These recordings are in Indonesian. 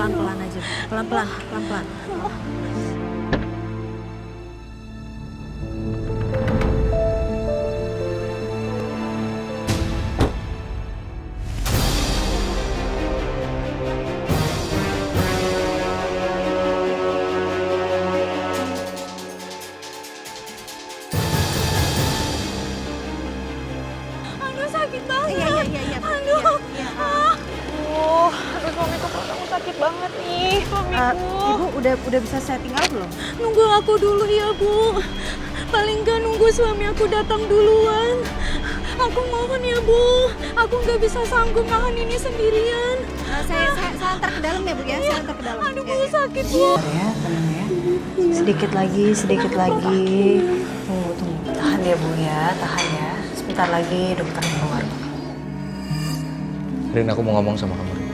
pelan-pelan aja, Bu. Pelan-pelan, pelan-pelan. Aduh sakit banget. Iya. Aduh. Aduh suamiku perut aku sakit banget nih, suamiku. Ibu udah bisa setting up belum? Nunggu aku dulu ya, Bu. Paling nggak nunggu suami aku datang duluan. Aku mohon ya, Bu. Aku nggak bisa sanggup nahan ini sendirian. Saya antar ke dalam ya, Bu ya. Saya antar ke dalam. Aduh, Ya, Bu, ya. sakit, Bu. Ya, tenang ya. Sedikit lagi. Tunggu. Tahan ya, Bu ya, tahan ya. Sebentar lagi dokter keluar. Rin, aku mau ngomong sama kamu. Rin.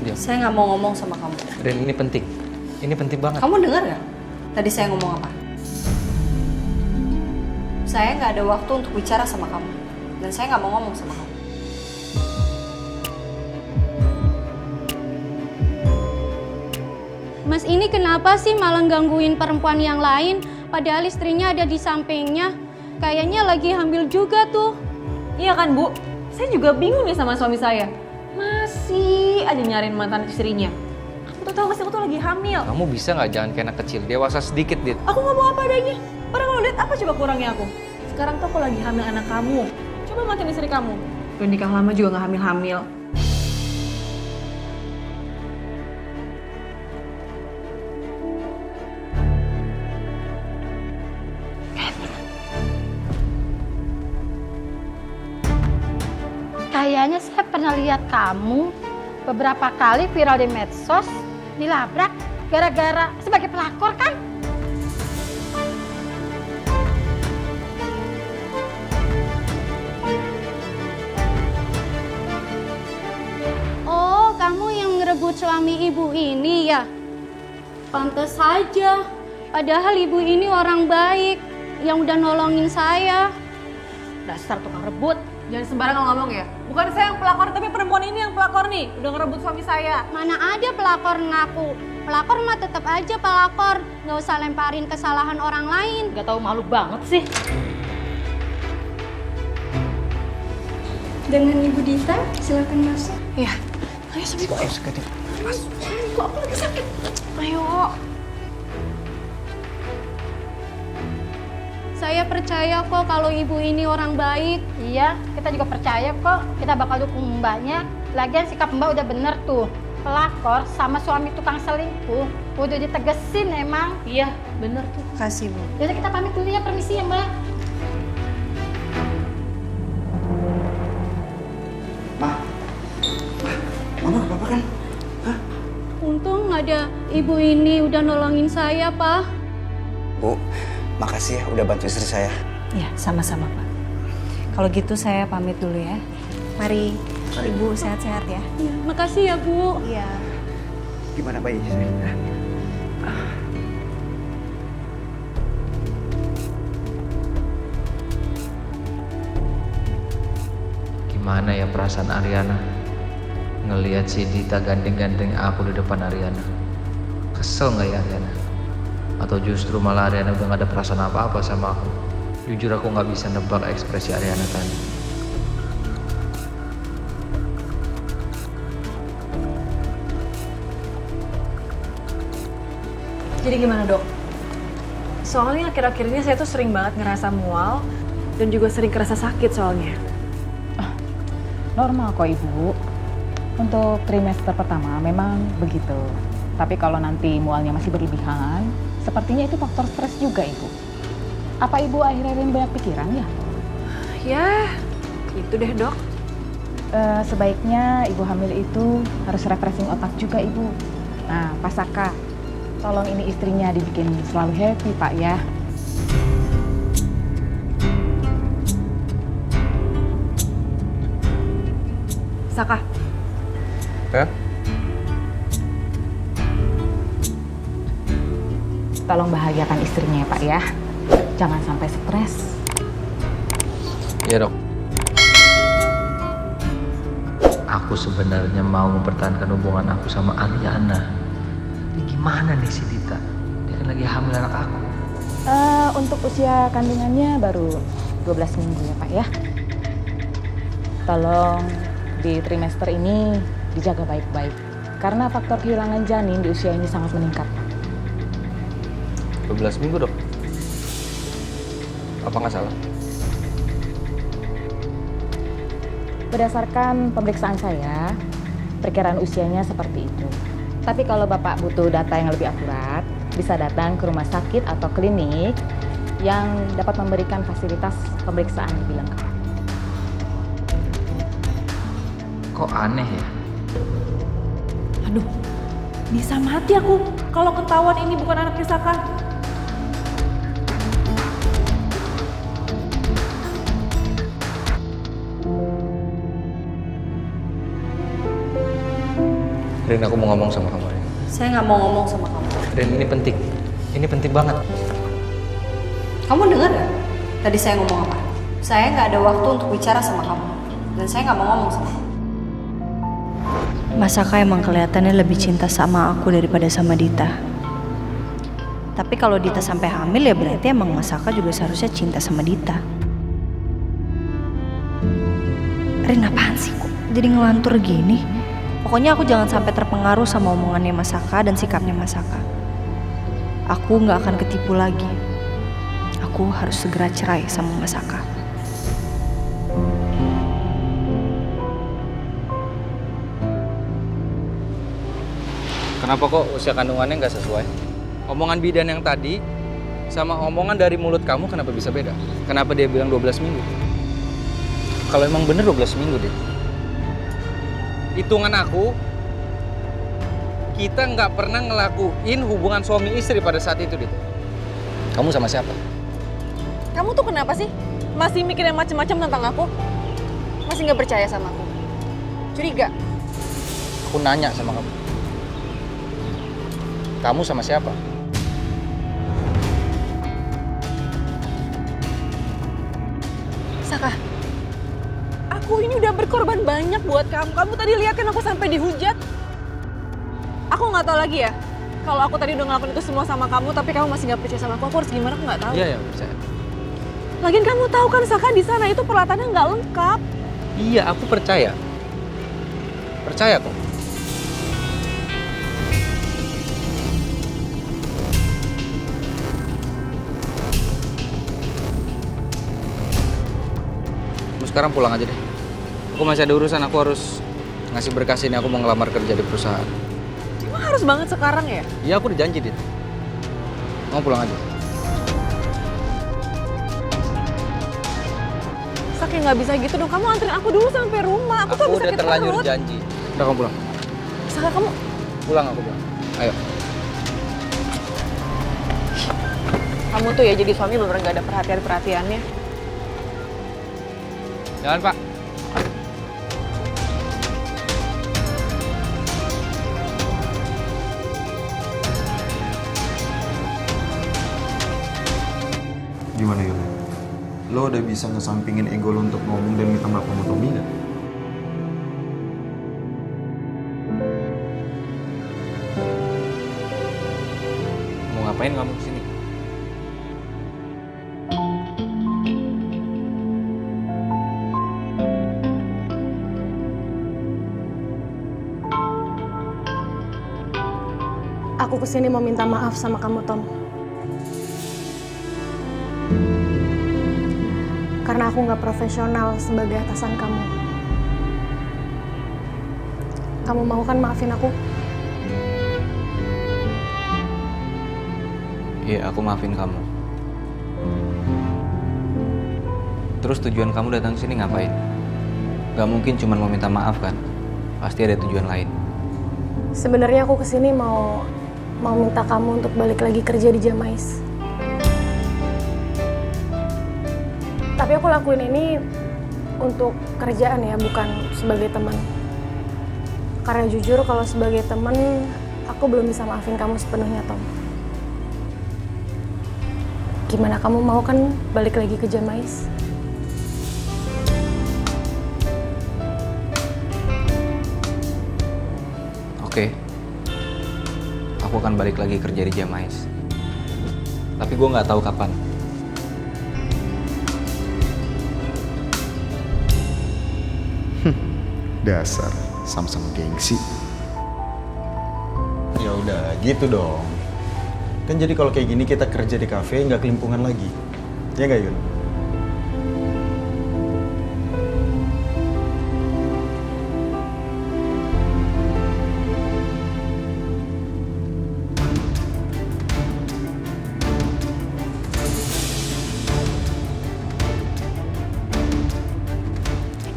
Diam. Saya nggak mau ngomong sama kamu. Rin, ini penting. Ini penting banget. Kamu dengar nggak? Tadi saya ngomong apa? Saya nggak ada waktu untuk bicara sama kamu. Dan saya nggak mau ngomong sama kamu. Mas ini kenapa sih malah gangguin perempuan yang lain? Padahal istrinya ada di sampingnya. Kayaknya lagi hamil juga tuh. Iya kan, Bu? Saya juga bingung nih sama suami saya. Masih aja nyariin mantan istrinya. Aku tuh tahu aku tuh lagi hamil. Kamu bisa nggak jangan kayak anak kecil, dewasa sedikit, Dit. Aku ngomong apa adanya. Orang kalau lihat apa coba kurangnya aku? Sekarang tuh aku lagi hamil anak kamu. Coba mantan istri kamu. Udah nikah lama juga nggak hamil-hamil. Kayaknya saya pernah lihat kamu beberapa kali viral di medsos, dilabrak gara-gara sebagai pelakor kan? Oh, kamu yang ngerebut suami ibu ini ya? Pantes saja. Padahal ibu ini orang baik yang udah nolongin saya. Dasar tukang rebut. Jangan sembarangan ngomong ya. Bukan saya yang pelakor, tapi perempuan ini yang pelakor nih. Udah ngerebut suami saya. Mana ada pelakor ngaku. Pelakor mah tetap aja pelakor. Nggak usah lemparin kesalahan orang lain. Gak tahu malu banget sih. Dengan Ibu Dita, silakan masuk. Iya. Ayo suamiku. Ayo sekali. Suamiku, aku lagi sakit. Ayo. Saya percaya kok kalau ibu ini orang baik. Iya, kita juga percaya kok. Kita bakal dukung mbaknya. Lagian sikap mbak udah bener tuh. Pelakor sama suami tukang selingkuh. Udah ditegesin emang. Iya, bener tuh. Kasih, Bu. Jadi kita pamit dulu ya, permisi ya mbak. Mama apa kan? Untung ada ibu ini udah nolongin saya, Pak. Bu, makasih ya udah bantu istri saya. Ya, sama-sama, Pak. Kalau gitu saya pamit dulu ya. Mari, Ibu sehat-sehat ya. Ya, makasih ya, Bu. Iya. Gimana bayinya saya? Gimana ya perasaan Ariana? Ngelihat si Dita gandeng-gandeng aku di depan Ariana. Kesel nggak ya Ariana? Atau justru malah Ariana udah gak ada perasaan apa-apa sama aku? Jujur aku nggak bisa nebak ekspresi Ariana tadi. Jadi gimana, Dok? Soalnya akhir-akhir ini saya tuh sering banget ngerasa mual dan juga sering kerasa sakit soalnya. Normal kok Ibu. Untuk trimester pertama memang begitu. Tapi kalau nanti mualnya masih berlebihan, sepertinya itu faktor stres juga Ibu. Apa Ibu akhir-akhir ini banyak pikiran ya? Ya, gitu deh, Dok. Sebaiknya Ibu hamil itu harus refreshing otak juga Ibu. Nah, Pak Saka, tolong ini istrinya dibikin selalu happy Pak ya. Saka, Ya? Tolong bahagiakan istrinya ya Pak ya. Jangan sampai stres. Iya dok. aku sebenarnya mau mempertahankan hubungan aku sama Ariana. Ini gimana nih si Dita? Dia kan lagi hamil anak aku. Untuk usia kandungannya baru 12 minggu ya Pak ya. Tolong di trimester ini dijaga baik-baik. Karena faktor kehilangan janin di usia ini sangat meningkat. 12 minggu dok? Apa nggak salah? Berdasarkan pemeriksaan saya, perkiraan usianya seperti itu. Tapi kalau Bapak butuh data yang lebih akurat, bisa datang ke rumah sakit atau klinik yang dapat memberikan fasilitas pemeriksaan lebih lengkap. Kok aneh ya? Aduh, bisa mati aku kalau ketahuan ini bukan anaknya Saka. Rin, aku mau ngomong sama kamu, Rin. Saya nggak mau ngomong sama kamu. Rin, ini penting. Ini penting banget. Kamu dengar gak? Tadi saya ngomong apa? Saya nggak ada waktu untuk bicara sama kamu. Dan saya nggak mau ngomong sama kamu. Mas Saka emang kelihatannya lebih cinta sama aku daripada sama Dita. Tapi kalau Dita sampai hamil ya berarti emang Mas Saka juga seharusnya cinta sama Dita. Rin, apaan sih kok jadi ngelantur gini? Pokoknya aku jangan sampai terpengaruh sama omongannya Mas Saka dan sikapnya Mas Saka. Aku nggak akan ketipu lagi. Aku harus segera cerai sama Mas Saka. Kenapa kok usia kandungannya nggak sesuai? Omongan bidan yang tadi sama omongan dari mulut kamu kenapa bisa beda? Kenapa dia bilang 12 minggu? Kalau emang bener 12 minggu deh. Hitungan aku, kita nggak pernah ngelakuin hubungan suami istri pada saat itu, Dit. Kamu sama siapa? Kamu tuh kenapa sih? Masih mikir yang macam-macam tentang aku? Masih nggak percaya sama aku? Curiga? Aku nanya sama kamu. Kamu sama siapa? Saka, aku ini udah berkorban banyak buat kamu. Kamu tadi lihat kan aku sampai dihujat. Aku nggak tahu lagi ya. Kalau aku tadi udah ngelakuin itu semua sama kamu, tapi kamu masih nggak percaya sama aku harus gimana? Aku nggak tahu. Iya, percaya. Lagian kamu tahu kan Saka di sana itu peralatannya nggak lengkap. Iya, aku percaya. Percaya kok. Sekarang pulang aja deh. Aku masih ada urusan, aku harus ngasih berkas ini, aku mau ngelamar kerja di perusahaan. Cuma harus banget sekarang ya? Iya, aku udah janji, Dit. Mau pulang aja. Saka nggak bisa gitu dong, kamu anterin aku dulu sampai rumah. Aku tuh habis udah sakit terlanjur perut. janji. Udah, kamu pulang. Saka kamu, Pulang aku bilang. Ayo. kamu tuh ya jadi suami bener-bener nggak ada perhatian-perhatiannya. Jalan, Pak. Gimana Yul? Lo udah bisa ngesampingin ego lo untuk ngomong dan minta maaf sama Tommy gak? Mau ngapain kamu kesini? Aku kesini mau minta maaf sama kamu, Tom. Karena aku nggak profesional sebagai atasan kamu. Kamu mau kan maafin aku? Iya, aku maafin kamu. Terus tujuan kamu datang sini ngapain? Gak mungkin cuma mau minta maaf kan? Pasti ada tujuan lain. Sebenarnya aku kesini mau minta kamu untuk balik lagi kerja di Jamais. Tapi aku lakuin ini untuk kerjaan ya, bukan sebagai teman. Karena jujur kalau sebagai teman, aku belum bisa maafin kamu sepenuhnya, Tom. Gimana, kamu mau kan balik lagi ke Jamais? Oke. Aku akan balik lagi kerja di Jamais. Tapi gue nggak tahu kapan. Dasar sama-sama gengsi. Ya udah, gitu dong. Kan jadi kalau kayak gini kita kerja di kafe nggak kelimpungan lagi. Ya nggak, Yun?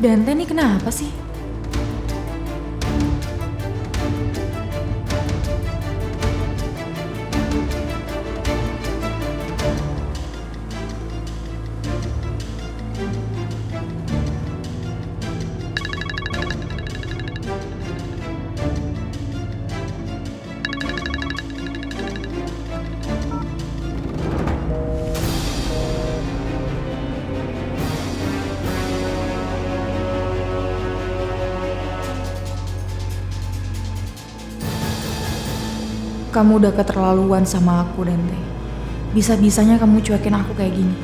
Dante nih kenapa sih? Kamu udah keterlaluan sama aku, Dante. Bisa-bisanya kamu cuekin aku kayak gini.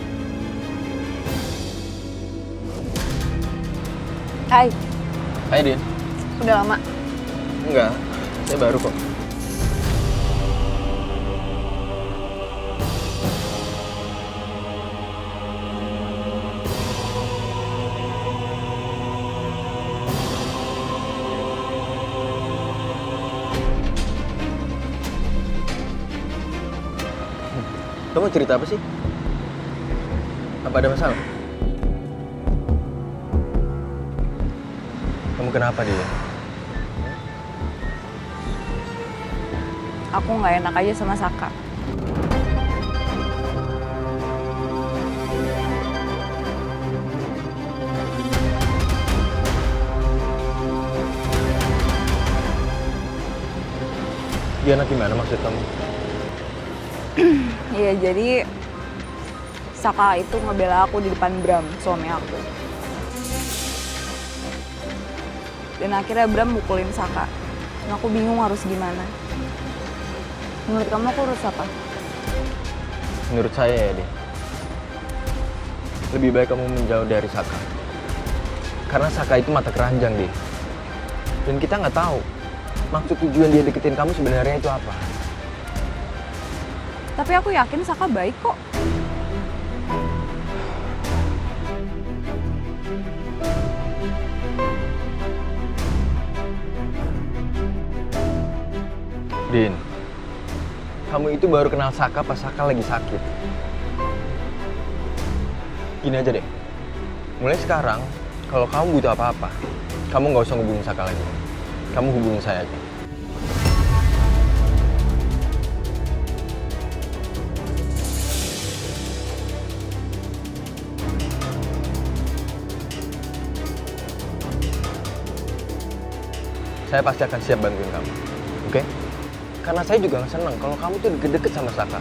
Hai, Hai, Din. udah lama. Enggak, saya baru kok. Kamu cerita apa sih? Apa ada masalah? Kamu kenapa, dia? Aku nggak enak aja sama Saka. Dia anak gimana maksud kamu? Iya, jadi Saka itu ngebela aku di depan Bram, suami aku. Dan akhirnya Bram mukulin Saka. Dan aku bingung harus gimana. Menurut kamu aku harus apa? Menurut saya ya, Din. Lebih baik kamu menjauh dari Saka. Karena Saka itu mata keranjang, Din. Dan kita nggak tahu maksud tujuan dia deketin kamu sebenarnya itu apa. Tapi aku yakin Saka baik kok. Din, kamu itu baru kenal Saka pas Saka lagi sakit. Gini aja deh, mulai sekarang kalau kamu butuh apa-apa, kamu nggak usah hubungin Saka lagi. Kamu hubungin saya aja. Saya pasti akan siap bantuin kamu, oke? Karena saya juga nggak seneng kalau kamu tuh deket-deket sama Saka.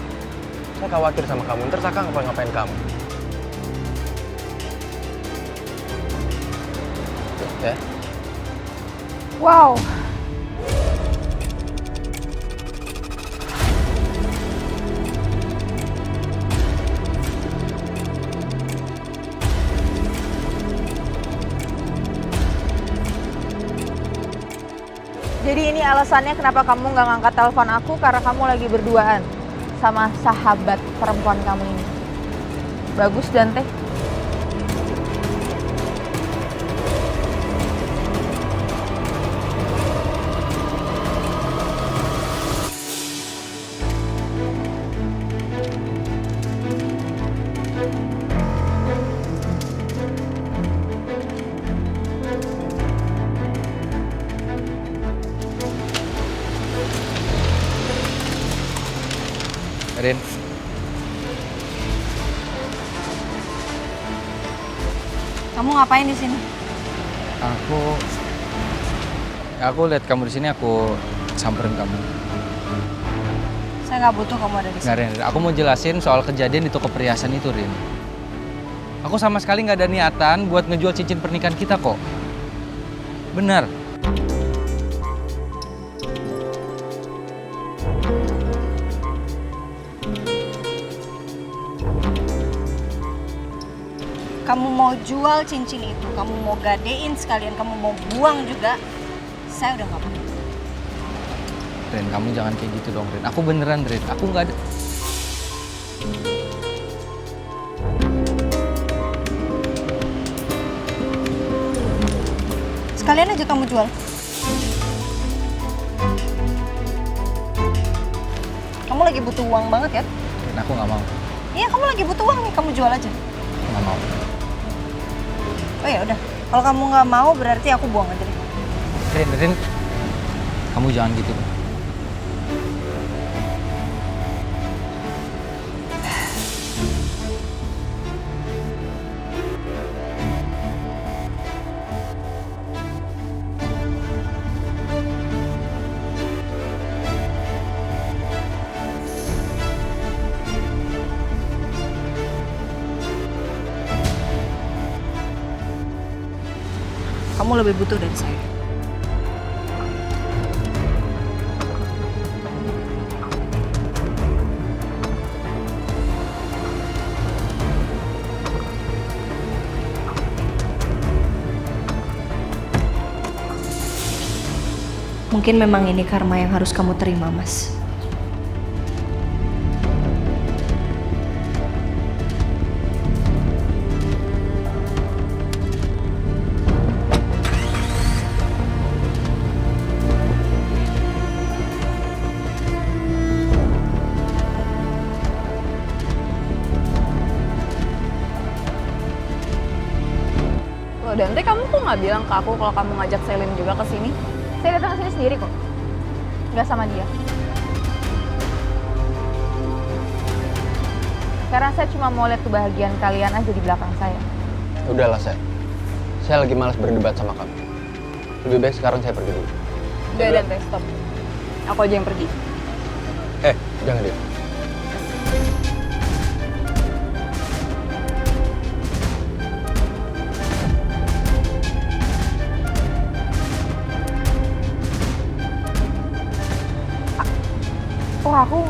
Saya khawatir sama kamu, ntar Saka ngapain kamu. Ya? Wow. Jadi ini alasannya kenapa kamu nggak ngangkat telepon aku, karena kamu lagi berduaan sama sahabat perempuan kamu ini. Bagus, Dante. Rin, Kamu ngapain di sini? aku lihat kamu di sini, aku samperin kamu. Saya nggak butuh kamu ada di sini. Nggak, Rin, aku mau jelasin soal kejadian di toko perhiasan itu, Rin. Aku sama sekali nggak ada niatan buat ngejual cincin pernikahan kita kok. Benar. Kamu mau jual cincin itu, kamu mau gadein sekalian, kamu mau buang juga, saya udah gak mau. Ren, kamu jangan kayak gitu dong, Ren. Aku beneran, Ren. Aku nggak ada. Sekalian aja kamu jual. Kamu lagi butuh uang banget ya? Ren, aku nggak mau. Iya, kamu lagi butuh uang nih, kamu jual aja. Aku nggak mau. Oh ya udah, kalau kamu nggak mau berarti aku buang aja deh. Ren, kamu jangan gitu. Kamu lebih butuh dari saya. Mungkin memang ini karma yang harus kamu terima, Mas. Loh, Dante, kamu kok nggak bilang ke aku kalau kamu ngajak Selin juga ke sini? Saya datang ke sini sendiri kok. Nggak sama dia. Sekarang saya cuma mau lihat kebahagiaan kalian aja di belakang saya. Udahlah, saya lagi malas berdebat sama kamu. Lebih baik sekarang saya pergi dulu. Udah, Dante, stop. Aku aja yang pergi. Jangan dia. Oh,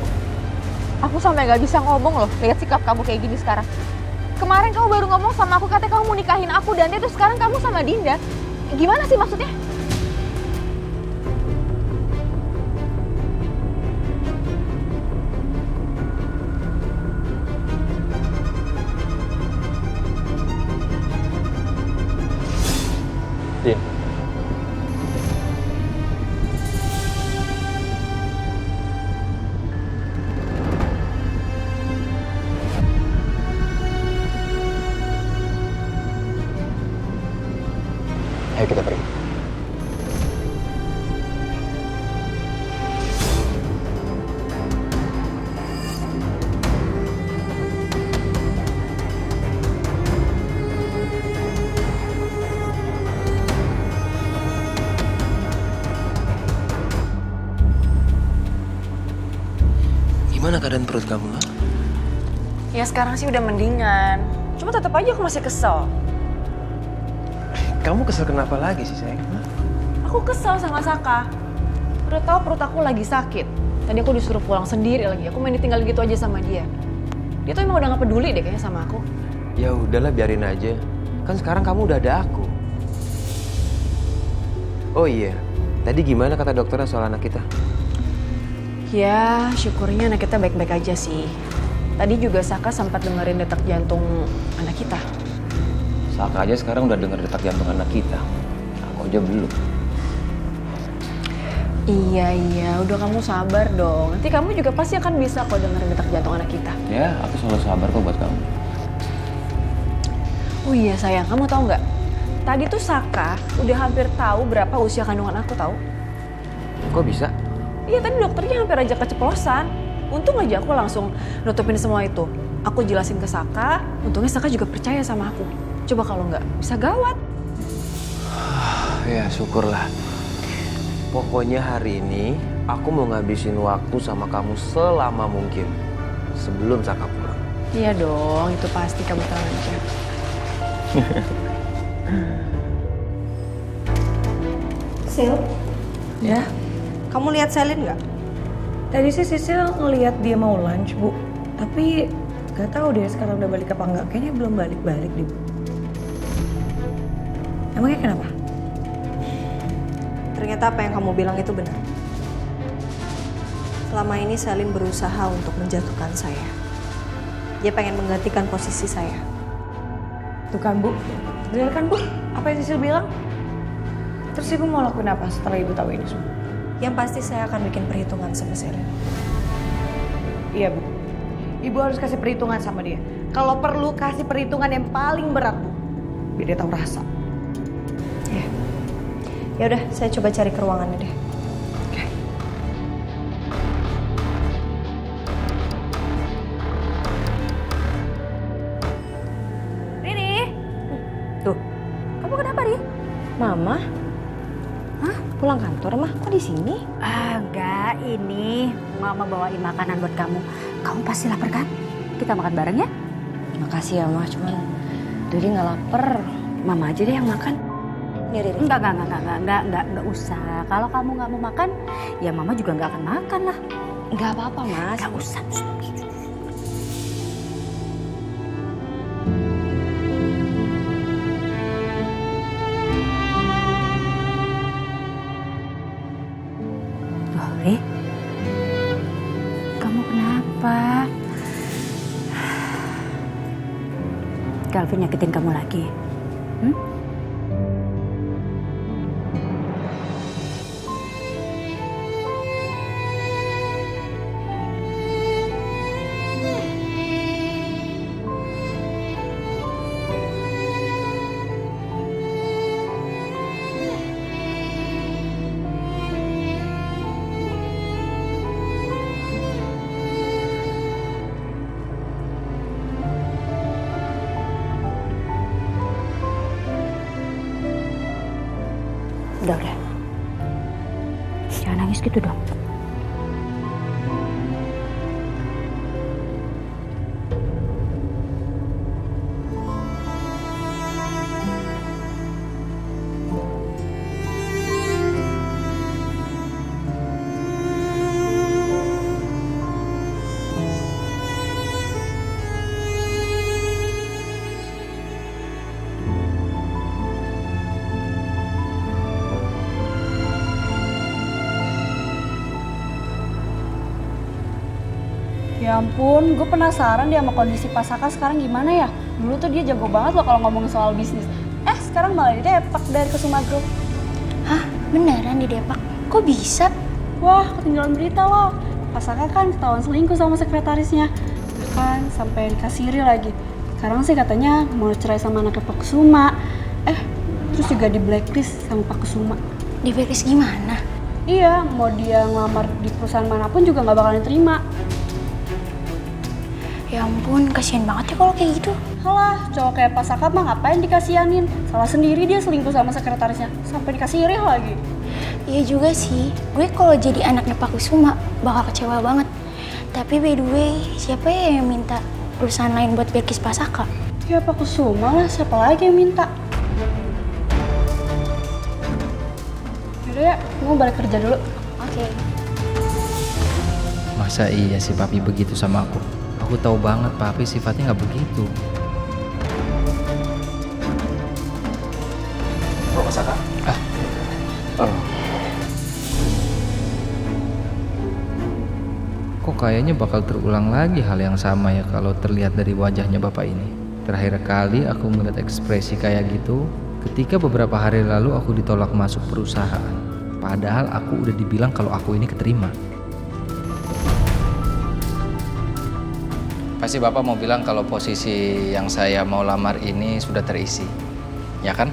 aku sampai nggak bisa ngomong loh. Lihat sikap kamu kayak gini sekarang. Kemarin kamu baru ngomong sama aku, katanya kamu mau nikahin aku, dan itu sekarang kamu sama Dinda. Gimana sih maksudnya? Din. Ayo kita pergi. Gimana keadaan perut kamu? Ha? Ya sekarang sih udah mendingan. Cuma tetap aja aku masih kesel. Kamu kesel kenapa lagi sih, sayang? Ha? Aku kesel sama Saka. Udah tahu perut aku lagi sakit. Tadi aku disuruh pulang sendiri lagi. Aku main ditinggal gitu aja sama dia. Dia tuh emang udah gak peduli deh kayaknya sama aku. Ya udahlah, biarin aja. Kan sekarang kamu udah ada aku. Oh iya, tadi gimana kata dokternya soal anak kita? Ya, syukurnya anak kita baik-baik aja sih. Tadi juga Saka sempat dengerin detak jantung anak kita. Saka aja sekarang udah denger detak jantung anak kita. Aku aja belum. Iya, udah kamu sabar dong. Nanti kamu juga pasti akan bisa kok dengerin detak jantung anak kita. Ya, aku selalu sabar kok buat kamu. Oh iya sayang, kamu tahu nggak? Tadi tuh Saka udah hampir tahu berapa usia kandungan aku, tahu? Kok bisa? Iya, tadi dokternya hampir aja keceplosan. Untung aja aku langsung nutupin semua itu. Aku jelasin ke Saka, untungnya Saka juga percaya sama aku. Coba kalau nggak, bisa gawat. Ya, syukurlah. Pokoknya hari ini aku mau ngabisin waktu sama kamu selama mungkin. Sebelum Saka pulang. Iya dong, itu pasti, kamu tenang aja. Sil, Ya, kamu lihat Selin nggak? tadi sih Sisil ngelihat dia mau lunch, Bu. Tapi Gak tahu deh sekarang udah balik apa enggak. Kayaknya belum balik-balik deh, Bu. Emangnya kenapa? Ternyata apa yang kamu bilang itu benar. Selama ini Selin berusaha untuk menjatuhkan saya. Dia pengen menggantikan posisi saya. Tuh kan, Bu. Bener kan, Bu? Apa yang Sisil bilang? Terus Ibu mau lakuin apa setelah Ibu tahu ini semua? Yang pasti saya akan bikin perhitungan sama Selin. Iya, Bu. Ibu harus kasih perhitungan sama dia. Kalau perlu kasih perhitungan yang paling berat, Bu. Biar dia tahu rasa. Ya. Ya udah, saya coba cari ke ruangannya deh. Mama? Hah? Pulang kantor, Mah? Kok di sini? Enggak, ini Mama bawain makanan buat kamu. Kamu pasti lapar kan? Kita makan bareng ya? Makasih ya, Mah. Cuman Riri nggak lapar. Mama aja deh yang makan. Nih, Riri. Enggak usah. Kalau kamu nggak mau makan, ya Mama juga nggak akan makan lah. Nggak apa-apa, Mas. Nggak usah. Dore, kamu kenapa? Calvin nyakitin kamu lagi? Udah. Jangan nangis gitu dong. Ya ampun, gue penasaran dia sama kondisi Pak Saka sekarang gimana ya. Dulu tuh dia jago banget loh kalau ngomongin soal bisnis. Sekarang malah didepak dari Kusuma Group. Hah? Beneran didepak? Kok bisa? Wah, ketinggalan berita loh. Pak Saka kan ketahuan selingkuh sama sekretarisnya. Bahkan sampai dikasiri lagi. Sekarang sih katanya mau cerai sama anaknya Pak Kusuma. Terus juga di blacklist sama Pak Kusuma. Di blacklist gimana? Iya, mau dia ngelamar di perusahaan manapun juga nggak bakalan diterima. Ya ampun, kasihan banget ya kalau kayak gitu. Halah, cowok kayak Pak Saka mah ngapain dikasihanin? Salah sendiri dia selingkuh sama sekretarisnya. Sampai dikasiri lagi. Iya juga sih, gue kalau jadi anaknya Pak Kusuma bakal kecewa banget. Tapi by the way, siapa ya yang minta perusahaan lain buat blacklist Pak Saka? Ya Pak Kusuma lah, siapa lagi yang minta? Yaudah ya, gue balik kerja dulu. Oke. Masa iya si papi begitu sama aku? Aku tahu banget papi sifatnya nggak begitu. Bro, Saka? Kok kayaknya bakal terulang lagi hal yang sama ya kalau terlihat dari wajahnya bapak ini. Terakhir kali aku melihat ekspresi kayak gitu ketika beberapa hari lalu aku ditolak masuk perusahaan. Padahal aku udah dibilang kalau aku ini keterima. Pasti bapak mau bilang kalau posisi yang saya mau lamar ini sudah terisi, ya kan?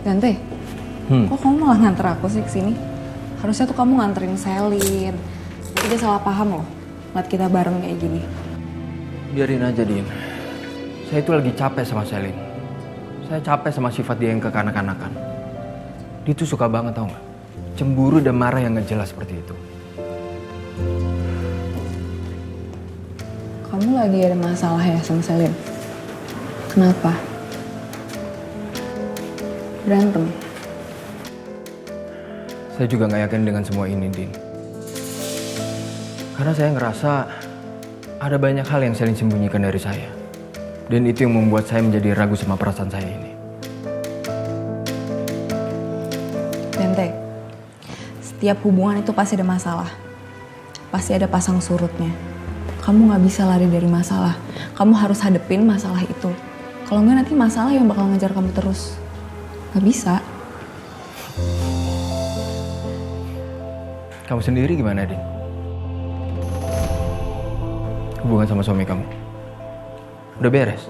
Tante, kok kamu malah nganter aku sih kesini? Harusnya tuh kamu nganterin Selin. Nanti dia salah paham loh, liat kita bareng kayak gini. Biarin aja, Din. Saya itu lagi capek sama Selin. Saya capek sama sifat dia yang kekanak-kanakan. Dia tuh suka banget, tau gak? Cemburu dan marah yang gak jelas seperti itu. Kamu lagi ada masalah ya sama Selin? Kenapa? Berantem? Saya juga nggak yakin dengan semua ini, Din. Karena saya ngerasa ada banyak hal yang Selin sembunyikan dari saya. Dan itu yang membuat saya menjadi ragu sama perasaan saya ini. Tente, setiap hubungan itu pasti ada masalah. Pasti ada pasang surutnya. Kamu nggak bisa lari dari masalah. Kamu harus hadepin masalah itu. Kalau nggak nanti masalah yang bakal ngejar kamu terus. Nggak bisa. Kamu sendiri gimana, Din? Hubungan sama suami kamu? Udah beres?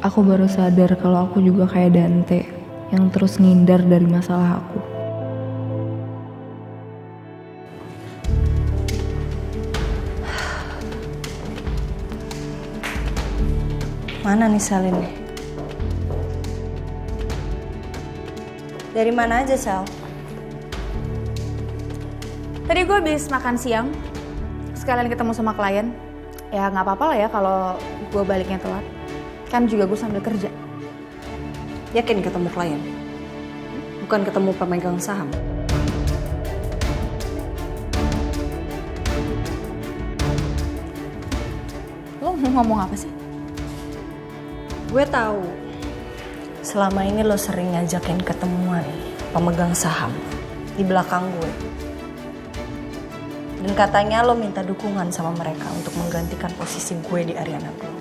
Aku baru sadar kalau aku juga kayak Dante yang terus ngindar dari masalah aku. Mana nih Selin? Dari mana aja, Sel? Tadi gue habis makan siang, sekalian ketemu sama klien. Ya nggak apa-apa lah ya kalau gue baliknya telat. Kan juga gue sambil kerja. Yakin ketemu klien? Bukan ketemu pemegang saham? Lo mau ngomong apa sih? Gue tahu. Selama ini lo sering ngajakin ketemuan pemegang saham di belakang gue. Dan katanya lo minta dukungan sama mereka untuk menggantikan posisi gue di Ariana Group.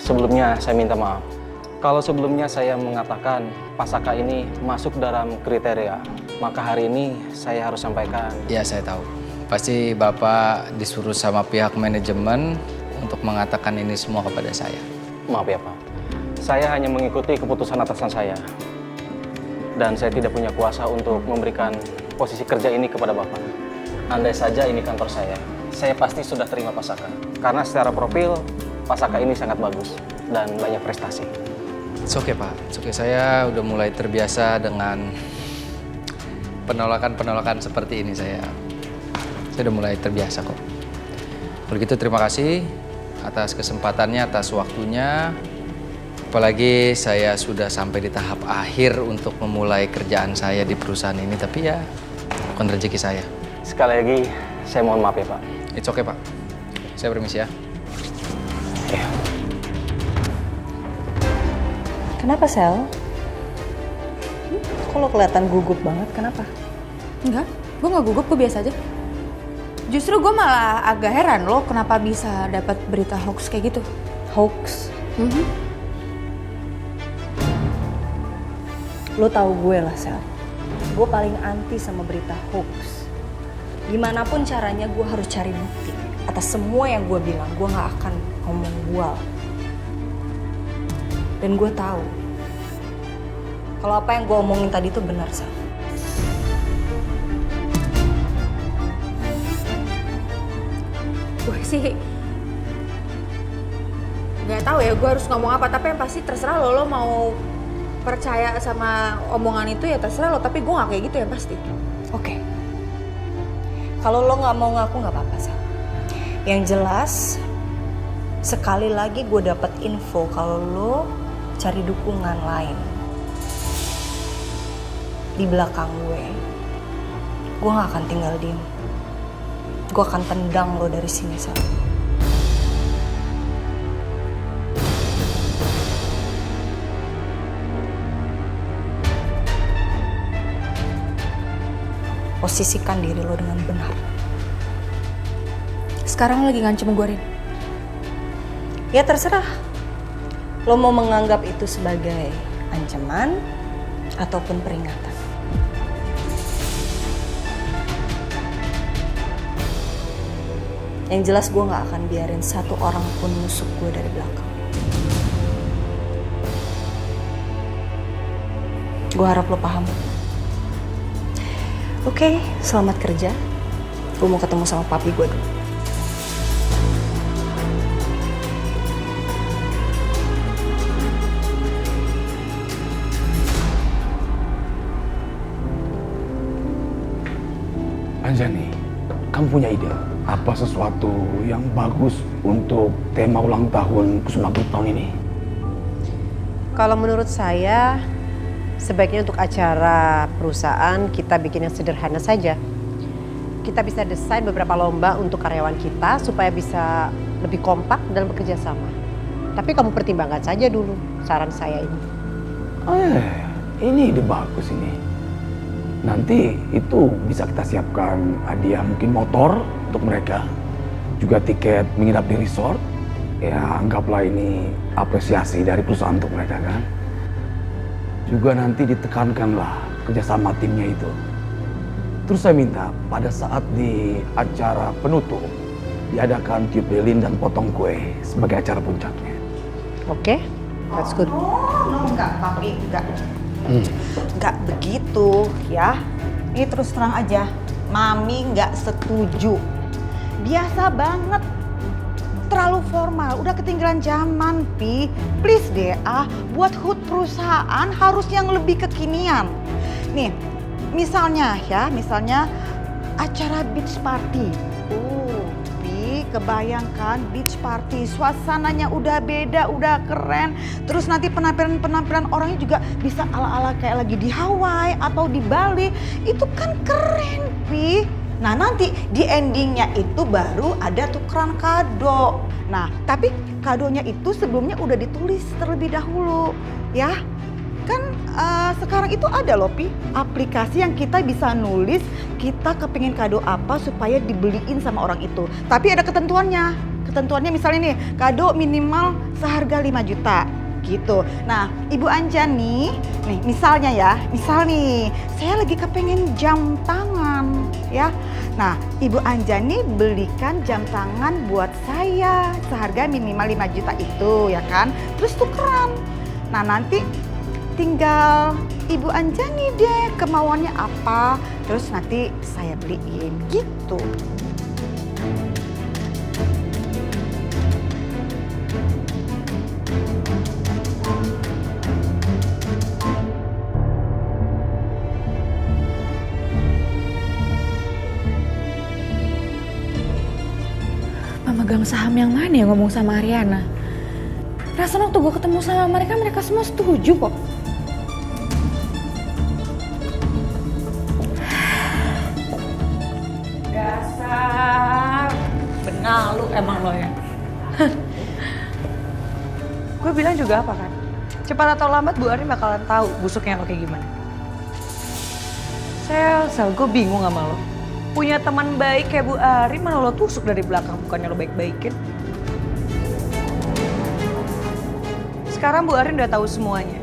Sebelumnya saya minta maaf. Kalau sebelumnya saya mengatakan Pasaka ini masuk dalam kriteria, maka hari ini saya harus sampaikan. Ya, saya tahu. Pasti Bapak disuruh sama pihak manajemen untuk mengatakan ini semua kepada saya. Maaf ya Pak, saya hanya mengikuti keputusan atasan saya. Dan saya tidak punya kuasa untuk memberikan posisi kerja ini kepada Bapak. Andai saja ini kantor saya pasti sudah terima Pasaka. Karena secara profil, Pasaka ini sangat bagus dan banyak prestasi. It's okay, Pak. It's okay. Saya udah mulai terbiasa dengan penolakan-penolakan seperti ini. Saya udah mulai terbiasa kok. Kalau gitu terima kasih atas kesempatannya, atas waktunya. Apalagi saya sudah sampai di tahap akhir untuk memulai kerjaan saya di perusahaan ini. Tapi ya, bukan rezeki saya. Sekali lagi, saya mohon maaf ya Pak. It's okay, Pak. Saya permisi ya. Kenapa, Sel? Kok lo kelihatan gugup banget? Kenapa? Enggak, gue nggak gugup, gue biasa aja. Justru gue malah agak heran lo kenapa bisa dapat berita hoax kayak gitu. Hoax? Lo tahu gue lah, Sel. Gue paling anti sama berita hoax. Gimanapun caranya gue harus cari bukti atas semua yang gue bilang. Gue nggak akan ngomong bual. Dan gue tahu kalau apa yang gue omongin tadi itu benar, Sal. Gue sih nggak tahu ya gue harus ngomong apa, tapi yang pasti terserah lo mau percaya sama omongan itu ya terserah lo, tapi gue nggak kayak gitu ya pasti. Oke. Kalau lo nggak mau ngaku nggak apa-apa, Sal. Yang jelas sekali lagi gue dapat info kalau lo cari dukungan lain di belakang gue gak akan tinggal diem. Gue akan tendang lo dari sini, Sal. Posisikan diri lo dengan benar. Sekarang lo lagi ngancem gue, Rin. Ya terserah. Lo mau menganggap itu sebagai ancaman ataupun peringatan. Yang jelas gue gak akan biarin satu orang pun nusuk gue dari belakang. Gue harap lo paham. Oke, selamat kerja. Gue mau ketemu sama papi gue dulu. punya ide apa sesuatu yang bagus untuk tema ulang tahun Kusuma Group tahun ini? Kalau menurut saya, sebaiknya untuk acara perusahaan kita bikin yang sederhana saja. Kita bisa desain beberapa lomba untuk karyawan kita supaya bisa lebih kompak dalam bekerja sama. Tapi kamu pertimbangkan saja dulu saran saya ini. Ini ide bagus ini. Nanti itu bisa kita siapkan hadiah, mungkin motor untuk mereka. Juga tiket menginap di resort. Ya anggaplah ini apresiasi dari perusahaan untuk mereka kan. Juga nanti ditekankanlah kerjasama timnya itu. Terus saya minta pada saat di acara penutup diadakan tiup lilin dan potong kue sebagai acara puncaknya. Oke, that's good. Enggak, Papi, enggak. Enggak begitu ya. Ini terus terang aja, Mami enggak setuju. Biasa banget. Terlalu formal, udah ketinggalan zaman, Pi. Please deh, buat HUT perusahaan harus yang lebih kekinian. Nih, misalnya acara beach party. Pi, kebayangkan beach party, suasananya udah beda, udah keren. Terus nanti penampilan orangnya juga bisa ala-ala kayak lagi di Hawaii atau di Bali. Itu kan keren, Pi. Nah nanti di endingnya itu baru ada tukeran kado. Nah tapi kadonya itu sebelumnya udah ditulis terlebih dahulu ya. Kan sekarang itu ada loh Pi, aplikasi yang kita bisa nulis kita kepingin kado apa supaya dibeliin sama orang itu. Tapi ada ketentuannya. Ketentuannya misalnya nih, kado minimal seharga 5 juta gitu. Nah Ibu Anjani, nih misalnya misal nih saya lagi kepengen jam tangan ya. Nah Ibu Anjani belikan jam tangan buat saya seharga minimal 5 juta itu ya kan. Terus tukeran. Nah nanti tinggal Ibu Anjani deh kemauannya apa, terus nanti saya beliin gitu. Pemegang saham yang mana yang ngomong sama Ariana? Rasanya waktu gue ketemu sama mereka semua setuju kok. Dasar benalu emang lo ya. Gue bilang juga apa kan? Cepat atau lambat Bu Arin bakalan tahu busuknya lo kayak gimana. Sel, gue bingung sama lo. Punya teman baik kayak Bu Arin malah lo tusuk dari belakang, bukannya lo baik-baikin. Sekarang Bu Arin udah tahu semuanya.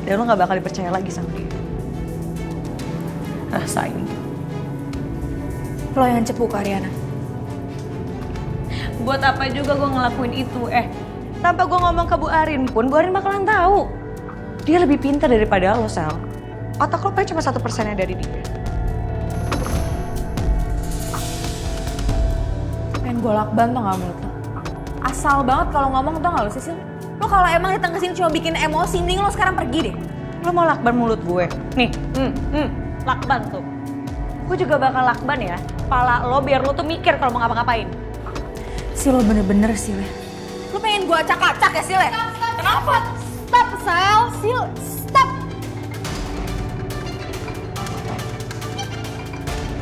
Dan lo gak bakal dipercaya lagi sama dia. Rasain. Lo yang cepu ke Ariana. Buat apa juga gue ngelakuin itu? Tanpa gue ngomong ke Bu Arin pun, Bu Arin bakalan tahu. Dia lebih pintar daripada lo, Sel. Otak lo paling cuma 1%-nya dari dia. Pengen gue lakban tau gak menurut lo? Asal banget kalau ngomong tau gak lo Sisil? Lo kalau emang datang kesini cuma bikin emosi, mending lo sekarang pergi deh. Lo mau lakban mulut gue? Nih, lakban tuh. Gue juga bakal lakban ya, kepala lo biar lo tuh mikir kalau mau ngapa-ngapain. Sil, lo bener-bener Sil ya. Lo pengen gue acak-acak ya Sil ya? Kenapa? Stop Sal, Sil, stop.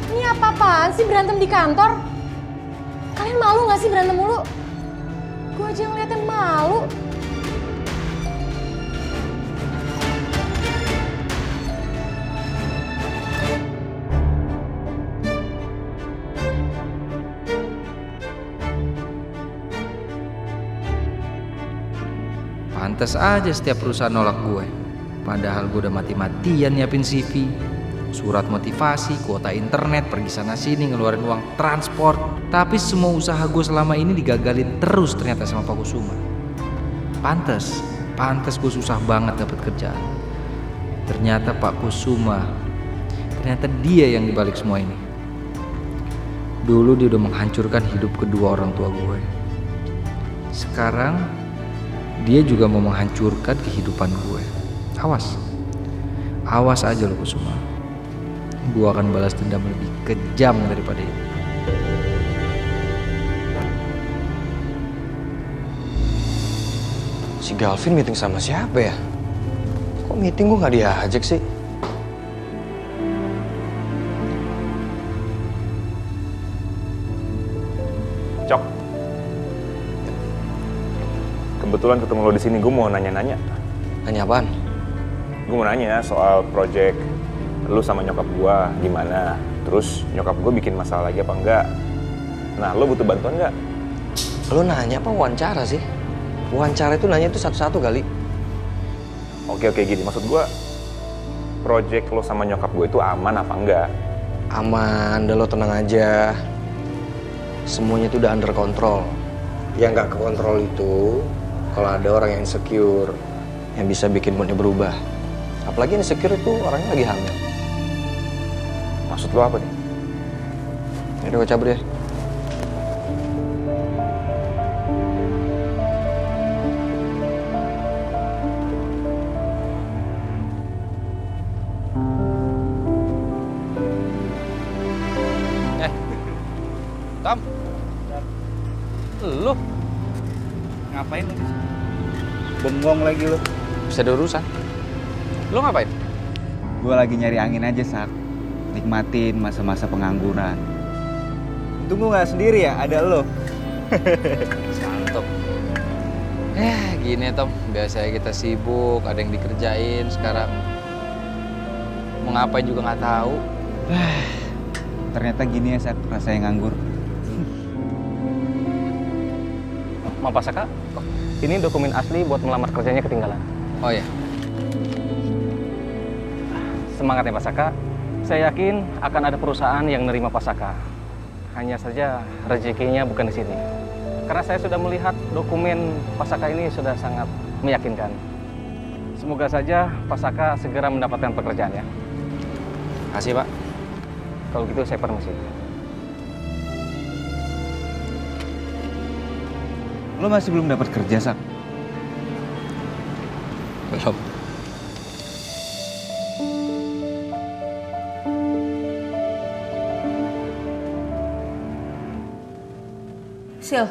Ini apa-apaan sih berantem di kantor? Kalian malu gak sih berantem mulu? Gue aja ngeliatnya malu. Pantes aja setiap perusahaan nolak gue. Padahal gue udah mati-matian nyiapin CV, surat motivasi, kuota internet, pergi sana sini, ngeluarin uang transport. Tapi semua usaha gue selama ini digagalin terus ternyata sama Pak Kusuma. Pantes gue susah banget dapet kerjaan. Ternyata Pak Kusuma, ternyata dia yang dibalik semua ini. Dulu dia udah menghancurkan hidup kedua orang tua gue. Sekarang dia juga mau menghancurkan kehidupan gue. Awas aja lo Kusuma. Gue akan balas dendam lebih kejam daripada ini. Si Galvin meeting sama siapa ya? Kok meeting gue gak diajak sih? Cok. Kebetulan ketemu lo di sini, gue mau nanya-nanya. Nanya apaan? Gue mau nanya soal project lu sama nyokap gue gimana. Terus nyokap gue bikin masalah lagi apa enggak? Nah, lo butuh bantuan nggak? Lo nanya apa wawancara sih? Wawancara itu nanya itu satu-satu kali. Oke, gini. Maksud gue, project lo sama nyokap gue itu aman apa enggak? Aman, udah lo tenang aja. Semuanya itu udah under control. Yang nggak ke kontrol itu kalau ada orang yang insecure, yang bisa bikin moodnya berubah. Apalagi insecure itu orangnya lagi hamil. Maksud lo apa nih? Yaudah gue cabut ya. Tom? Lu? Ngapain lu? Bengong lagi lu. Bisa ada urusan. Lu ngapain? Gue lagi nyari angin aja, Sak. Nikmatin masa-masa pengangguran. Untung gue gak sendiri ya, ada lo. Mantap. Gini Tom, biasanya kita sibuk, ada yang dikerjain, sekarang mau ngapain juga nggak tahu. Ternyata gini ya, Sak, rasanya nganggur. Mau Pak Saka? Ini dokumen asli buat melamar kerjanya ketinggalan. Oh ya. Semangat ya Pak Saka. Saya yakin akan ada perusahaan yang nerima Pak Saka. Hanya saja rezekinya bukan di sini. Karena saya sudah melihat dokumen Pak Saka ini sudah sangat meyakinkan. Semoga saja Pak Saka segera mendapatkan pekerjaan ya. Kasih Pak. Kalau gitu saya permisi. Lo masih belum dapat kerja, Sak? Belum. Sil,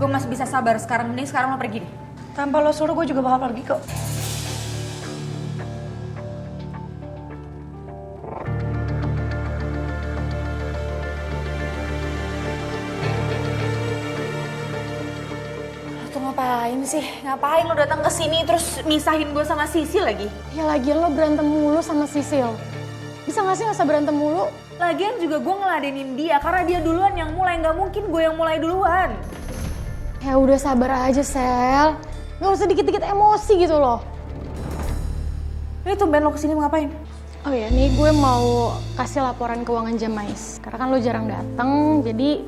gue masih bisa sabar sekarang. Mending sekarang lo pergi deh. Tanpa lo suruh gue juga bakal pergi kok. Lo tuh ngapain sih? Ngapain lo datang ke sini terus misahin gue sama Sisil lagi? Ya lagian lo berantem mulu sama Sisil. Bisa gak sih gak usah berantem mulu? Lagian juga gue ngeladenin dia karena dia duluan yang mulai. Nggak mungkin gue yang mulai duluan. Ya udah sabar aja, Sel. Gak usah dikit-dikit emosi gitu loh. Ini tumben lo kesini mau ngapain? Oh ya, nih gue mau kasih laporan keuangan Jamais. Karena kan lo jarang datang, jadi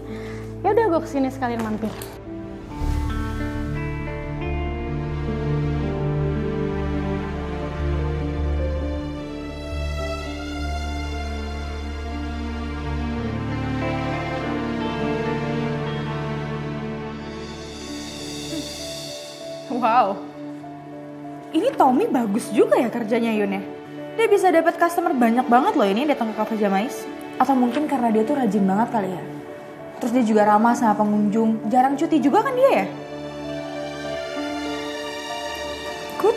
ya udah gue kesini sekalian mampir. Wow, ini Tommy bagus juga ya kerjanya Yun ya. Dia bisa dapat customer banyak banget loh ini datang ke Cafe Jamais. Atau mungkin karena dia tuh rajin banget kali ya. Terus dia juga ramah sama pengunjung, jarang cuti juga kan dia ya. Good.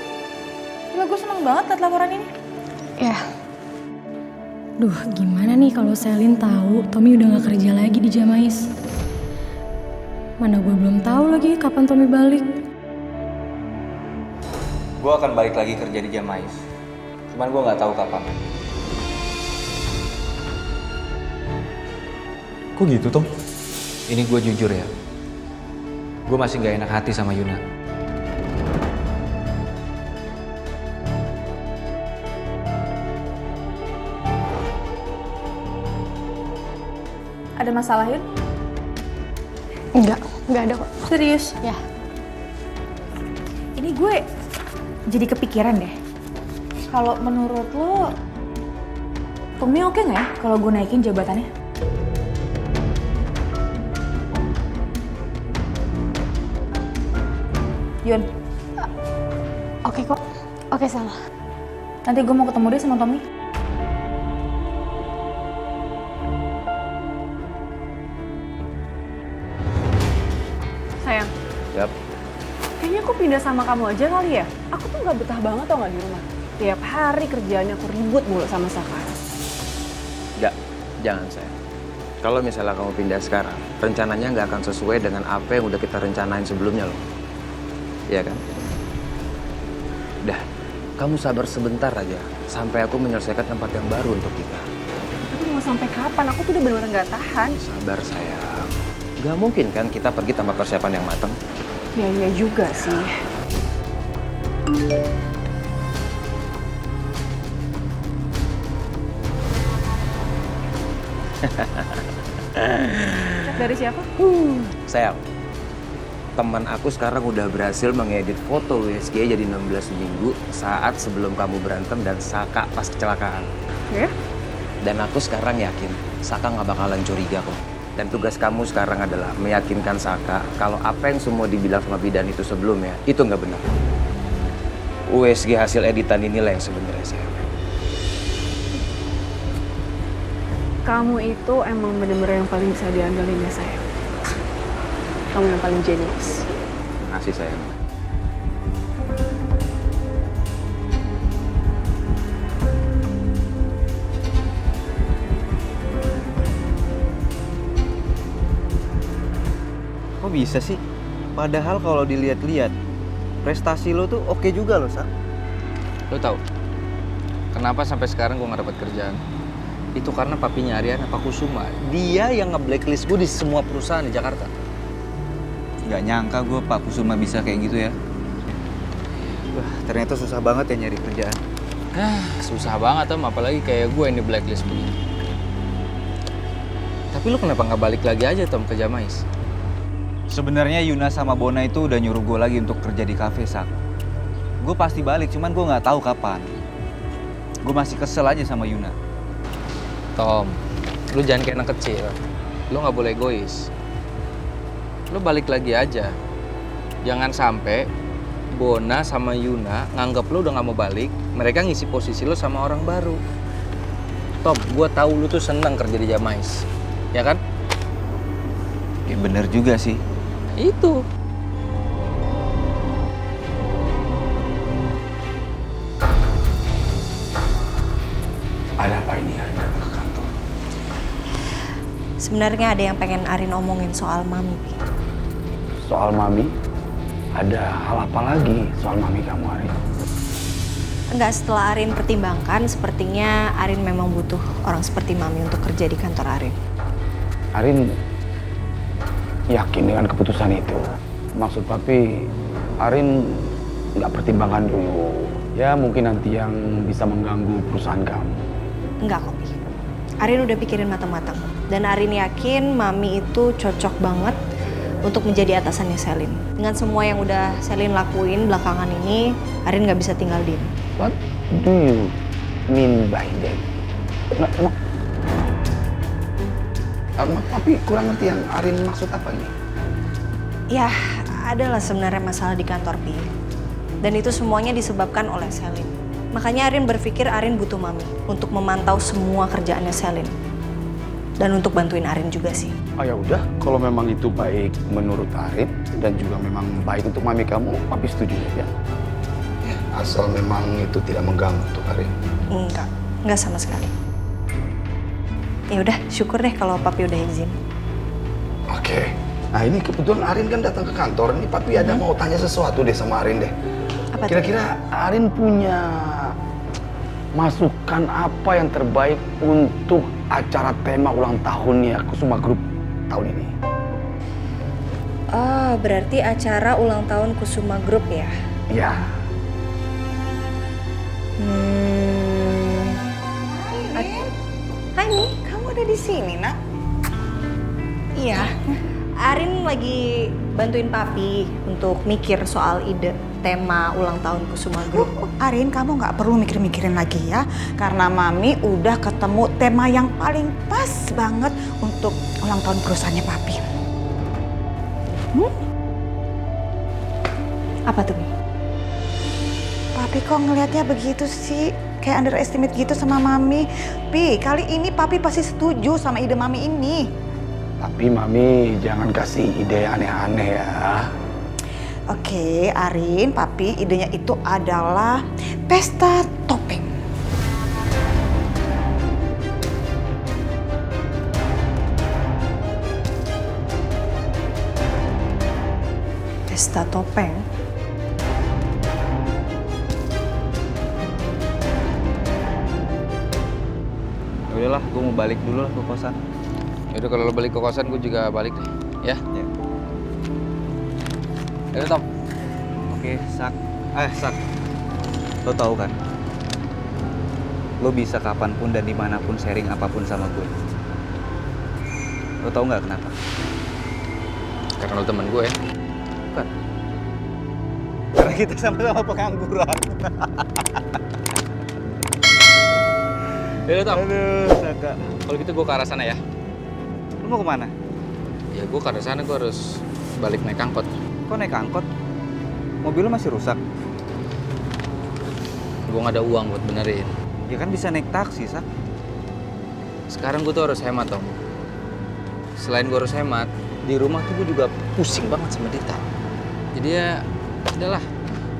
Gila, gue seneng banget liat laporan ini. Ya. Duh, gimana nih kalau Selin tahu Tommy udah gak kerja lagi di Jamais? Mana gue belum tahu lagi kapan Tommy balik. Gue akan balik lagi kerja di Jamais. Cuman gue nggak tahu kapan. Kok gitu, Tom? Ini gue jujur ya. Gue masih nggak enak hati sama Yuna. Ada masalah Yun? Enggak ada kok. Serius? Ya. Ini gue jadi kepikiran deh. Kalau menurut lo, Tommy oke nggak ya kalau gue naikin jabatannya? Yun. Oke kok. Oke, salah. Nanti gue mau ketemu dia sama Tommy. Sayang. Yap. Kayaknya Kayaknya aku pindah sama kamu aja kali ya. Aku tuh nggak betah banget tau nggak di rumah. Tiap hari kerjaannya aku ribut mulu sama Saka. Enggak, jangan sayang. Kalau misalnya kamu pindah sekarang, rencananya nggak akan sesuai dengan apa yang udah kita rencanain sebelumnya loh. Iya kan? Udah, kamu sabar sebentar aja sampai aku menyelesaikan tempat yang baru untuk kita. Tapi mau sampai kapan? Aku tuh udah bener-bener nggak tahan. Sabar sayang. Gak mungkin kan kita pergi tanpa persiapan yang matang. Iya juga sih. Chat dari siapa? Sayang, teman aku sekarang udah berhasil mengedit foto WSG jadi 16 minggu saat sebelum kamu berantem dan Saka pas kecelakaan. Ya? Dan aku sekarang yakin Saka nggak bakalan curiga kok. Dan tugas kamu sekarang adalah meyakinkan Saka kalau apa yang semua dibilang sama bidan itu sebelumnya, itu nggak benar. USG hasil editan inilah yang sebenarnya sayang. Kamu itu emang bener-bener yang paling bisa diandalin ya sayang. Kamu yang paling jenius. Makasih sayang. Kok bisa sih? Padahal kalau dilihat-lihat, prestasi lo tuh oke juga loh, Sak. Lo tau, kenapa sampai sekarang gue gak dapat kerjaan? Itu karena papinya Ariana, Pak Kusuma. Dia yang nge-blacklist gue di semua perusahaan di Jakarta. Gak nyangka gue Pak Kusuma bisa kayak gitu ya. Wah, ternyata susah banget ya nyari kerjaan. Susah banget Tom, apalagi kayak gue yang di blacklist begini. Tapi lo kenapa gak balik lagi aja Tom ke Jamais? Sebenarnya Yuna sama Bona itu udah nyuruh gue lagi untuk kerja di kafe, Sak. Gue pasti balik, cuman gue nggak tahu kapan. Gue masih kesel aja sama Yuna. Tom, lu jangan kayak anak kecil. Lu nggak boleh egois. Lu balik lagi aja. Jangan sampai Bona sama Yuna nganggap lu udah nggak mau balik. Mereka ngisi posisi lu sama orang baru. Tom, gue tahu lu tuh seneng kerja di Jamais, ya kan? Ya bener juga sih. Itu. Ada apa ini Arin datang ke kantor? Sebenarnya ada yang pengen Arin omongin soal Mami, Pi. Soal Mami? Ada hal apa lagi soal Mami kamu, Arin? Enggak, setelah Arin pertimbangkan, sepertinya Arin memang butuh orang seperti Mami untuk kerja di kantor Arin. Arin yakin dengan keputusan itu? Maksud papi, Arin nggak pertimbangkan dulu. Ya mungkin nanti yang bisa mengganggu perusahaan kamu. Enggak kok, Pi. Arin udah pikirin matang-matang. Dan Arin yakin Mami itu cocok banget untuk menjadi atasannya Selin. Dengan semua yang udah Selin lakuin belakangan ini, Arin nggak bisa tinggal diam. What do you mean by that? Papi kurang ngerti yang Arin maksud apa nih? Ya, adalah sebenarnya masalah di kantor, Pi. Dan itu semuanya disebabkan oleh Selin. Makanya Arin berpikir Arin butuh Mami untuk memantau semua kerjaannya Selin. Dan untuk bantuin Arin juga sih. Oh ya udah, kalau memang itu baik menurut Arin dan juga memang baik untuk Mami kamu, Papi setuju ya. Asal memang itu tidak mengganggu untuk Arin. Enggak sama sekali. Ya udah, syukur deh kalau Papi udah izin. Oke. Nah ini kebetulan Arin kan datang ke kantor. Ini Papi ada mau tanya sesuatu deh sama Arin deh. Apa Kira-kira Arin punya masukan apa yang terbaik untuk acara tema ulang tahunnya Kusuma Group tahun ini? Oh, berarti acara ulang tahun Kusuma Group ya? Iya. Hai Mi, kamu ada di sini, Nak? Iya. Arin lagi bantuin Papi untuk mikir soal ide tema ulang tahun Kusuma Group. Arin, kamu nggak perlu mikir-mikirin lagi ya, karena Mami udah ketemu tema yang paling pas banget untuk ulang tahun perusahaannya Papi. Apa tuh, Mi? Papi kok ngelihatnya begitu sih? Kayak underestimate gitu sama Mami. Pi, kali ini Papi pasti setuju sama ide Mami ini. Tapi Mami jangan kasih ide yang aneh-aneh ya. Oke, Arin, Papi, idenya itu adalah pesta topeng. Pesta topeng? Ya udahlah, gue mau balik dulu lah ke kosan. Yaudah kalau lo balik ke kosan, gue juga balik deh. Ya? Ya. Ayo Tom. Oke, Sak. Sak. Lo tau kan? Lo bisa kapanpun dan dimanapun sharing apapun sama gue. Lo tau nggak kenapa? Karena lo temen gue ya? Bukan. Karena kita sama-sama pengangguran. Yaudah Tom. Aduh, Saka. Kalau gitu gue ke arah sana ya. Lo mau kemana? Ya gue ke arah sana, gue harus balik naik angkot. Kok naik angkot? Mobil lo masih rusak? Gue nggak ada uang buat benerin. Ya kan bisa naik taksi, Sak. Sekarang gue tuh harus hemat, Tom. Selain gue harus hemat, di rumah tuh gue juga pusing banget sama Dita. Jadi ya, udahlah.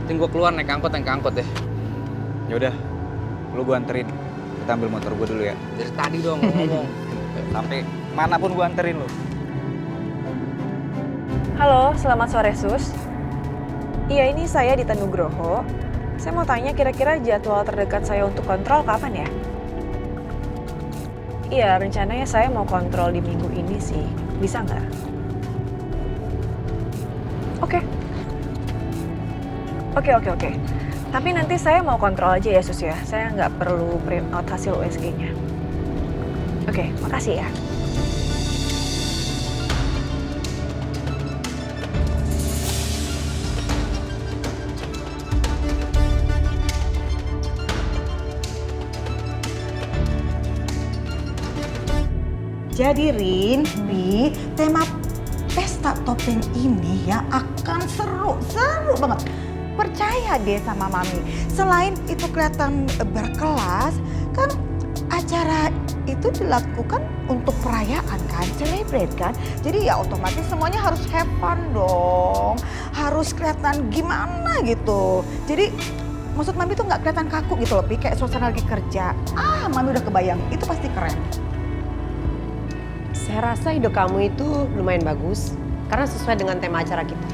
Penting gue keluar naik angkot deh. Ya udah, lo gue anterin. Kita ambil motor gue dulu ya. Dari tadi dong ngomong. Sampai manapun gue anterin lo. Halo, selamat sore Sus. Iya, ini saya Dita Nugroho. Saya mau tanya kira-kira jadwal terdekat saya untuk kontrol kapan ya? Iya, rencananya saya mau kontrol di minggu ini sih. Bisa nggak? Oke. Tapi nanti saya mau kontrol aja ya Sus ya. Saya nggak perlu print out hasil USG-nya. Oke, makasih ya. Jadi Rin, Bi, tema pesta topeng ini ya akan seru banget. Percaya deh sama Mami. Selain itu kelihatan berkelas, kan acara itu dilakukan untuk perayaan kan, celebrate kan. Jadi ya otomatis semuanya harus have fun dong. Harus kelihatan gimana gitu. Jadi maksud Mami tuh nggak kelihatan kaku gitu loh, Pi. Kayak suasana lagi kerja. Mami udah kebayang, itu pasti keren. Saya rasa ide kamu itu lumayan bagus karena sesuai dengan tema acara kita.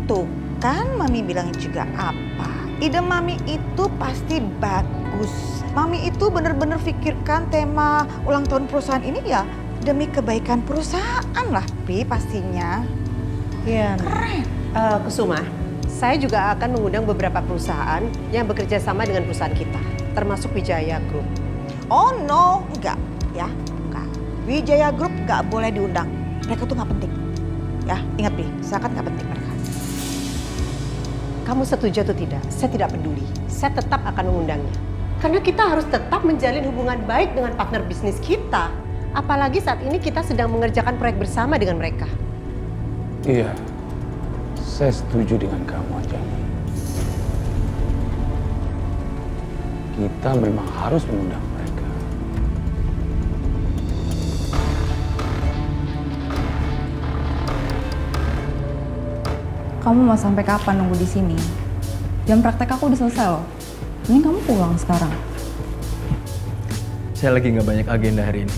Tuh kan Mami bilang juga apa? Ide Mami itu pasti bagus. Mami itu bener-bener pikirkan tema ulang tahun perusahaan ini ya demi kebaikan perusahaan lah, Pi, pastinya. Iya. Keren. Kusuma, saya juga akan mengundang beberapa perusahaan yang bekerja sama dengan perusahaan kita, termasuk Wijaya Group. Oh no, enggak ya, enggak. Wijaya Group enggak boleh diundang. Mereka tuh nggak penting. Ya, ingat Pi, sangat nggak penting mereka. Kamu setuju atau tidak? Saya tidak peduli. Saya tetap akan mengundangnya. Karena kita harus tetap menjalin hubungan baik dengan partner bisnis kita. Apalagi saat ini kita sedang mengerjakan proyek bersama dengan mereka. Iya, saya setuju dengan kamu, Anjani. Kita memang harus mengundang mereka. Kamu mau sampai kapan nunggu di sini? Jam praktek aku udah selesai loh. Mending kamu pulang sekarang. Saya lagi nggak banyak agenda hari ini.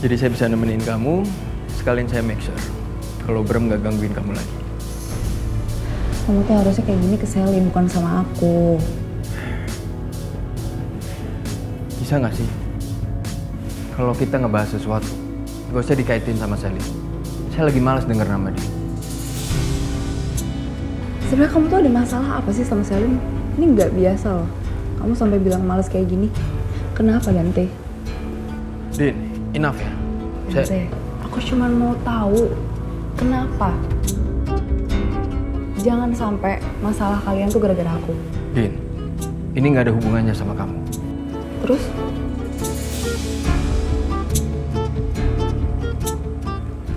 Jadi saya bisa nemenin kamu, sekalian saya make sure kalau Bram nggak gangguin kamu lagi. Kamu tuh harusnya kayak gini ke Selin, bukan sama aku. Bisa nggak sih? Kalau kita ngebahas sesuatu, gak usah dikaitin sama Selin. Saya lagi malas denger nama dia. Sebenarnya kamu tuh ada masalah apa sih sama Selin? Ini nggak biasa loh. Kamu sampai bilang males kayak gini. Kenapa, Dante? Din, enough ya. Dante, aku cuma mau tahu kenapa. Jangan sampai masalah kalian tuh gara-gara aku. Din, ini nggak ada hubungannya sama kamu. Terus?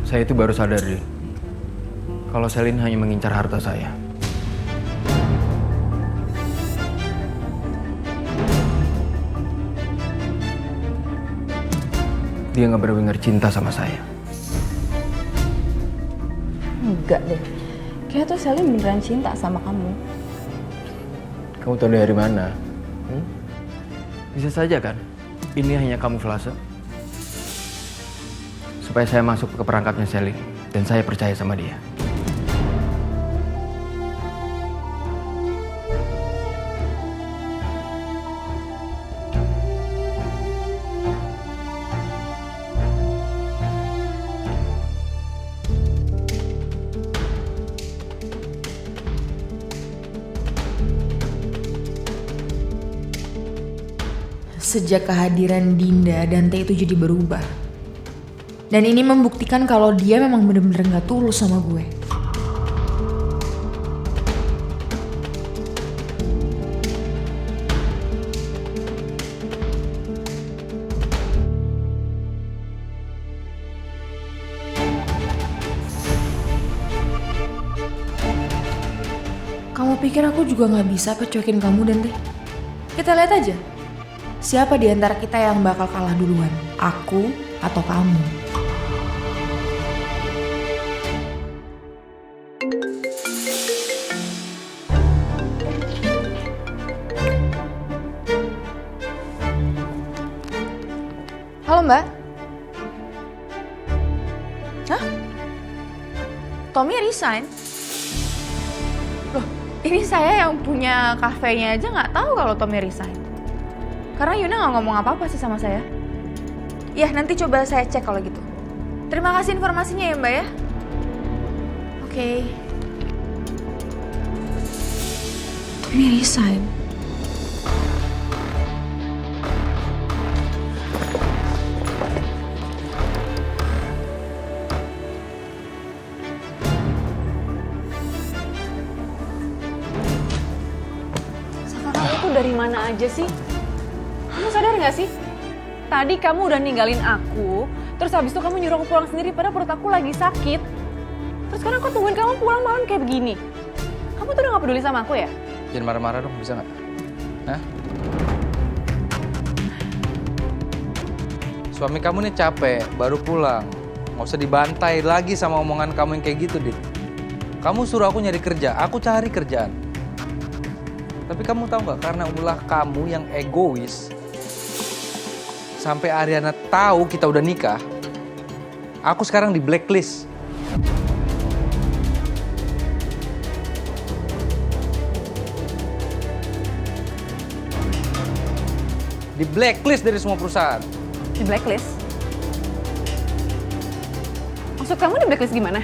Saya itu baru sadar, Din. Kalau Selin hanya mengincar harta saya. Dia nggak benar-benar cinta sama saya. Enggak deh. Kayaknya tuh Selin beneran cinta sama kamu. Kamu tahu dari mana? Bisa saja kan? Ini hanya kamuflase. Supaya saya masuk ke perangkapnya Selin dan saya percaya sama dia. Sejak kehadiran Dinda, Dante itu jadi berubah. Dan ini membuktikan kalau dia memang bener-bener gak tulus sama gue. Kamu pikir aku juga gak bisa apa cuekin kamu, Dante? Kita lihat aja. Siapa di antara kita yang bakal kalah duluan? Aku atau kamu? Halo Mbak. Hah? Tommy resign? Loh, ini saya yang punya kafenya aja nggak tahu kalau Tommy resign. Karena Yuna nggak ngomong apa-apa sih sama saya. Ya, nanti coba saya cek kalau gitu. Terima kasih informasinya ya Mbak ya. Oke. Tommy resign. Kamu tuh dari mana aja sih? Kamu sadar gak sih? Tadi kamu udah ninggalin aku, terus habis itu kamu nyuruh aku pulang sendiri padahal perut aku lagi sakit. Terus sekarang aku tungguin kamu pulang malam kayak begini. Kamu tuh udah gak peduli sama aku ya? Jangan marah-marah dong, bisa nggak? Hah? Suami kamu nih capek, baru pulang. Nggak usah dibantai lagi sama omongan kamu yang kayak gitu, Dit. Kamu suruh aku nyari kerja, aku cari kerjaan. Tapi kamu tahu nggak, karena ulah kamu yang egois, sampai Ariana tahu kita udah nikah, aku sekarang di blacklist. Di blacklist dari semua perusahaan. Di blacklist? Maksud kamu di blacklist gimana?